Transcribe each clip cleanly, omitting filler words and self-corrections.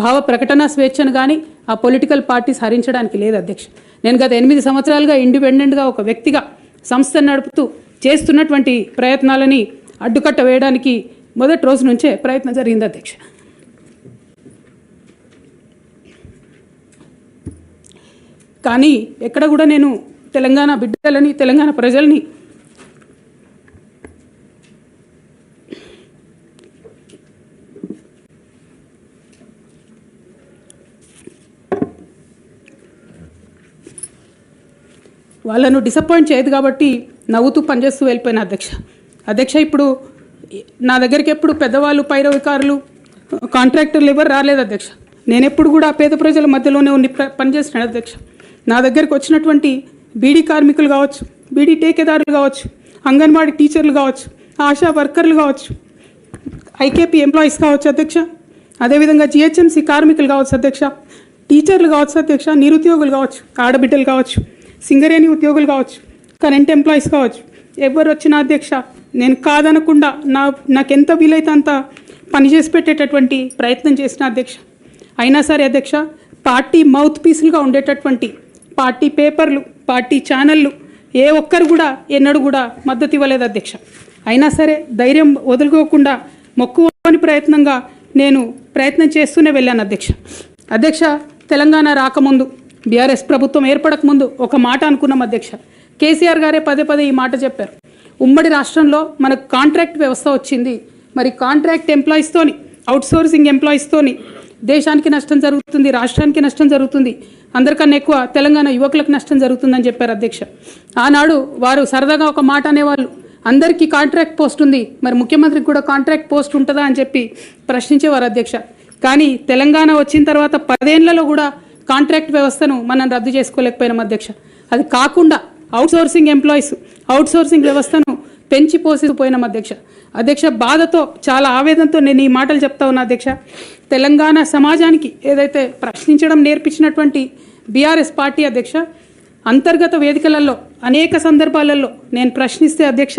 భావ ప్రకటన స్వేచ్ఛను కానీ ఆ పొలిటికల్ పార్టీస్ హరించడానికి లేదు అధ్యక్ష. నేను గత 8 సంవత్సరాలుగా ఇండిపెండెంట్గా ఒక వ్యక్తిగా సంస్థను నడుపుతూ చేస్తున్నటువంటి ప్రయత్నాలని అడ్డుకట్ట వేయడానికి మొదటి రోజు నుంచే ప్రయత్నం జరిగింది అధ్యక్ష. కానీ ఎక్కడ కూడా నేను తెలంగాణ బిడ్డలని తెలంగాణ ప్రజల్ని వాళ్ళను డిసప్పాయింట్ చేయదు కాబట్టి నవ్వుతూ పనిచేస్తూ వెళ్ళిపోయిన అధ్యక్ష. ఇప్పుడు నా దగ్గరికి ఎప్పుడు పెద్దవాళ్ళు పైరవికారులు కాంట్రాక్టర్లు ఎవరు రాలేదు అధ్యక్ష. నేను ఎప్పుడు కూడా పేద ప్రజల మధ్యలోనే ఉండి పనిచేస్తున్నాను అధ్యక్ష. నా దగ్గరికి వచ్చినటువంటి బీడీ కార్మికులు కావచ్చు, బీడీ టేకేదారులు కావచ్చు, అంగన్వాడీ టీచర్లు కావచ్చు, ఆశా వర్కర్లు కావచ్చు, ఐకేపీ ఎంప్లాయీస్ కావచ్చు అధ్యక్ష, అదేవిధంగా జిహెచ్ఎంసీ కార్మికులు కావచ్చు అధ్యక్ష, టీచర్లు కావచ్చు అధ్యక్ష, నిరుద్యోగులు కావచ్చు, ఆడబిడ్డలు కావచ్చు, సింగరేణి ఉద్యోగులు కావచ్చు, కరెంట్ ఎంప్లాయీస్ కావచ్చు, ఎవరు వచ్చినా అధ్యక్ష నేను కాదనకుండా నాకెంత వీలైతే అంత పనిచేసి పెట్టేటటువంటి ప్రయత్నం చేసిన అధ్యక్ష. అయినా సరే అధ్యక్ష పార్టీ మౌత్ పీసులుగా ఉండేటటువంటి పార్టీ పేపర్లు, పార్టీ ఛానళ్ళు ఏ ఒక్కరు కూడా ఎన్నడూ కూడా మద్దతు ఇవ్వలేదు అధ్యక్ష. అయినా సరే ధైర్యం వదులుకోకుండా మొక్కువని ప్రయత్నంగా నేను ప్రయత్నం చేస్తూనే వెళ్ళాను అధ్యక్ష. తెలంగాణ రాకముందు బీఆర్ఎస్ ప్రభుత్వం ఏర్పడకముందు ఒక మాట అనుకున్నాం అధ్యక్ష. కేసీఆర్ గారే పదే ఈ మాట చెప్పారు. ఉమ్మడి రాష్ట్రంలో మనకు కాంట్రాక్ట్ వ్యవస్థ వచ్చింది, మరి కాంట్రాక్ట్ ఎంప్లాయీస్తోని అవుట్సోర్సింగ్ ఎంప్లాయీస్తోని దేశానికి నష్టం జరుగుతుంది, రాష్ట్రానికి నష్టం జరుగుతుంది, అందరికన్నా ఎక్కువ తెలంగాణ యువకులకు నష్టం జరుగుతుందని చెప్పారు అధ్యక్ష. ఆనాడు వారు సరదాగా ఒక మాట అనేవాళ్ళు, అందరికీ కాంట్రాక్ట్ పోస్ట్ ఉంది, మరి ముఖ్యమంత్రికి కూడా కాంట్రాక్ట్ పోస్ట్ ఉంటుందా అని చెప్పి ప్రశ్నించేవారు అధ్యక్ష. కానీ తెలంగాణ వచ్చిన తర్వాత 10 ఏళ్లలో కూడా కాంట్రాక్ట్ వ్యవస్థను మనం రద్దు చేసుకోలేకపోయినాం అధ్యక్ష. అది కాకుండా అవుట్సోర్సింగ్ ఎంప్లాయీస్ అవుట్సోర్సింగ్ వ్యవస్థను పెంచి పోసిపోయినాం అధ్యక్ష. బాధతో చాలా ఆవేదనతో నేను ఈ మాటలు చెప్తా ఉన్నా అధ్యక్ష. తెలంగాణ సమాజానికి ఏదైతే ప్రశ్నించడం నేర్పించినటువంటి బీఆర్ఎస్ పార్టీ అధ్యక్ష, అంతర్గత వేదికలలో అనేక సందర్భాలలో నేను ప్రశ్నిస్తే అధ్యక్ష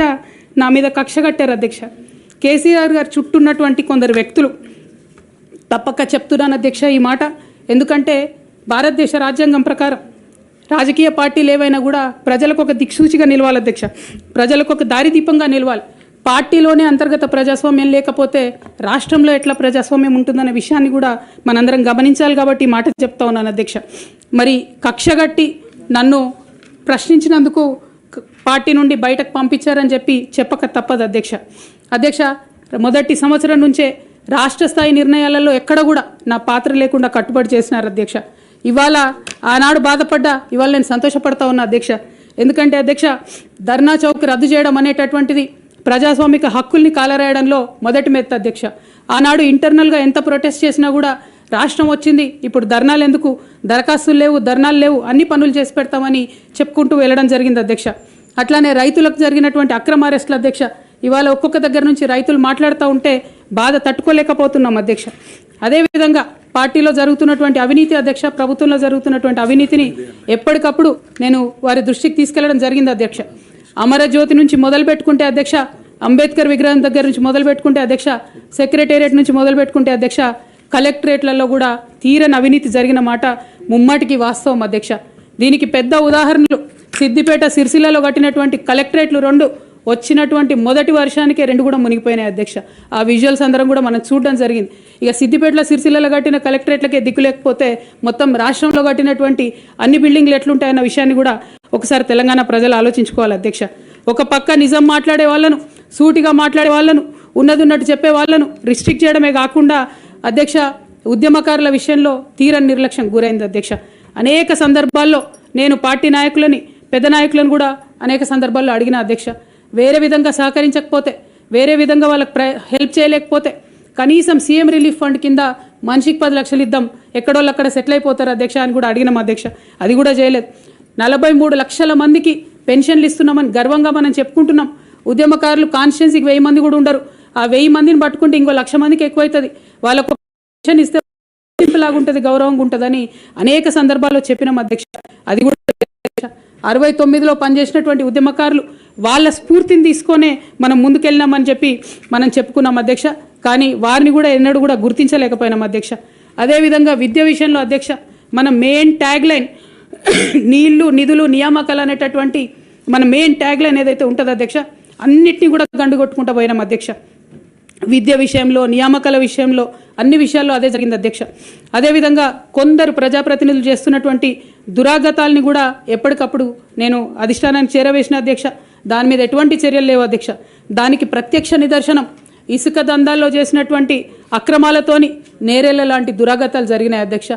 నా మీద కక్ష కట్టారు అధ్యక్ష. కేసీఆర్ గారు చుట్టూ ఉన్నటువంటి కొందరు వ్యక్తులు తప్పక చెప్తున్నాను అధ్యక్ష ఈ మాట. ఎందుకంటే భారతదేశ రాజ్యాంగం ప్రకారం రాజకీయ పార్టీలు ఏవైనా కూడా ప్రజలకు ఒక దిక్సూచిగా నిలవాలి అధ్యక్ష, ప్రజలకు ఒక దారిదీపంగా నిలవాలి. పార్టీలోనే అంతర్గత ప్రజాస్వామ్యం లేకపోతే రాష్ట్రంలో ఎట్లా ప్రజాస్వామ్యం ఉంటుందనే విషయాన్ని కూడా మనందరం గమనించాలి కాబట్టి మాట చెప్తా ఉన్నాను అధ్యక్ష. మరి కక్షగట్టి నన్ను ప్రశ్నించినందుకు పార్టీ నుండి బయటకు పంపించారని చెప్పి చెప్పక తప్పదు అధ్యక్ష. మొదటి సంవత్సరం నుంచే రాష్ట్ర స్థాయి నిర్ణయాలలో ఎక్కడ కూడా నా పాత్ర లేకుండా కట్టుబడి చేసినారు అధ్యక్ష. ఇవాళ ఆనాడు బాధపడ్డా ఇవాళ నేను సంతోషపడతా ఉన్నా అధ్యక్ష. ఎందుకంటే అధ్యక్ష ధర్నా చౌక్ రద్దు చేయడం అనేటటువంటిది ప్రజాస్వామిక హక్కుల్ని కాలరాయడంలో మొదటి మెత్త అధ్యక్ష. ఆనాడు ఇంటర్నల్గా ఎంత ప్రొటెస్ట్ చేసినా కూడా రాష్ట్రం వచ్చింది, ఇప్పుడు ధర్నాలు ఎందుకు, దరఖాస్తులు లేవు, ధర్నాలు లేవు, అన్ని పనులు చేసి పెడతామని చెప్పుకుంటూ వెళ్ళడం జరిగింది అధ్యక్ష. అట్లానే రైతులకు జరిగినటువంటి అక్రమ అరెస్టులు అధ్యక్ష, ఇవాళ ఒక్కొక్క దగ్గర నుంచి రైతులు మాట్లాడుతూ ఉంటే బాధ తట్టుకోలేకపోతున్నాం అధ్యక్ష. అదేవిధంగా పార్టీలో జరుగుతున్నటువంటి అవినీతి అధ్యక్ష, ప్రభుత్వంలో జరుగుతున్నటువంటి అవినీతిని ఎప్పటికప్పుడు నేను వారి దృష్టికి తీసుకెళ్లడం జరిగింది అధ్యక్ష. అమరజ్యోతి నుంచి మొదలు పెట్టుకుంటే అధ్యక్ష, అంబేద్కర్ విగ్రహం దగ్గర నుంచి మొదలు పెట్టుకుంటే అధ్యక్ష, సెక్రటేరియట్ నుంచి మొదలు పెట్టుకుంటే అధ్యక్ష, కలెక్టరేట్లలో కూడా తీరని అవినీతి జరిగిన మాట ముమ్మాటికి వాస్తవం అధ్యక్ష. దీనికి పెద్ద ఉదాహరణలు సిద్దిపేట సిరిసిల్లలో కట్టినటువంటి కలెక్టరేట్లు 2 వచ్చినటువంటి మొదటి వర్షానికే 2 కూడా మునిగిపోయినాయి అధ్యక్ష. ఆ విజువల్స్ అందరం కూడా మనం చూడడం జరిగింది. ఇక సిద్దిపేటలో సిరిసిల్లలో కట్టిన కలెక్టరేట్లకే దిక్కు లేకపోతే మొత్తం రాష్ట్రంలో కట్టినటువంటి అన్ని బిల్డింగ్లు ఎట్లుంటాయన్న విషయాన్ని కూడా ఒకసారి తెలంగాణ ప్రజలు ఆలోచించుకోవాలి అధ్యక్ష. ఒక పక్క నిజం మాట్లాడే వాళ్ళను, సూటిగా మాట్లాడే వాళ్ళను, ఉన్నది ఉన్నట్టు చెప్పే వాళ్ళను రిస్ట్రిక్ట్ చేయడమే కాకుండా అధ్యక్ష ఉద్యమకారుల విషయంలో తీరని నిర్లక్ష్యం గురైంది అధ్యక్ష. అనేక సందర్భాల్లో నేను పార్టీ నాయకులని, పెద్ద నాయకులను కూడా అనేక సందర్భాల్లో అడిగిన అధ్యక్ష. వేరే విధంగా సహకరించకపోతే, వేరే విధంగా వాళ్ళకి హెల్ప్ చేయలేకపోతే కనీసం సీఎం రిలీఫ్ ఫండ్ కింద మనిషికి 10 లక్షలు ఇద్దాం, ఎక్కడోళ్ళు అక్కడ సెటిల్ అయిపోతారు అధ్యక్ష అని కూడా అడిగినాం అధ్యక్ష. అది కూడా చేయలేదు. 43 లక్షల మందికి పెన్షన్లు ఇస్తున్నామని గర్వంగా మనం చెప్పుకుంటున్నాం. ఉద్యమకారులు కాన్స్టిట్యున్సీకి 1000 మంది కూడా ఉండరు. ఆ 1000 మందిని పట్టుకుంటే ఇంకో 1,00,000 మందికి ఎక్కువైతుంది. వాళ్ళకు పెన్షన్ ఇస్తే లాగా ఉంటుంది, గౌరవంగా ఉంటుందని అనేక సందర్భాల్లో చెప్పినాం అధ్యక్ష. అది కూడా 69లో పనిచేసినటువంటి ఉద్యమకారులు వాళ్ళ స్ఫూర్తిని తీసుకొనే మనం ముందుకెళ్ళినామని చెప్పి మనం చెప్పుకున్నాం అధ్యక్ష. కానీ వారిని కూడా ఎన్నడూ కూడా గుర్తించలేకపోయినాం అధ్యక్ష. అదేవిధంగా విద్య విషయంలో అధ్యక్ష మన మెయిన్ ట్యాగ్ లైన్ నీళ్లు నిధులు నియామకాలు అనేటటువంటి మన మెయిన్ ట్యాగ్ లైన్ ఏదైతే ఉంటుందో అధ్యక్ష అన్నిటినీ కూడా గండుగొట్టుకుంటూ పోయినాం అధ్యక్ష. విద్య విషయంలో నియామకాల విషయంలో అన్ని విషయాల్లో అదే జరిగింది అధ్యక్ష. అదేవిధంగా కొందరు ప్రజాప్రతినిధులు చేస్తున్నటువంటి దురాగతాలని కూడా ఎప్పటికప్పుడు నేను అధిష్టానానికి చేరవేసిన అధ్యక్ష. దాని మీద ఎటువంటి చర్యలు లేవు అధ్యక్ష. దానికి ప్రత్యక్ష నిదర్శనం ఇసుక దందాల్లో చేసినటువంటి అక్రమాలతోని నేరేళ్ల లాంటి దురాగతాలు జరిగినాయి అధ్యక్ష.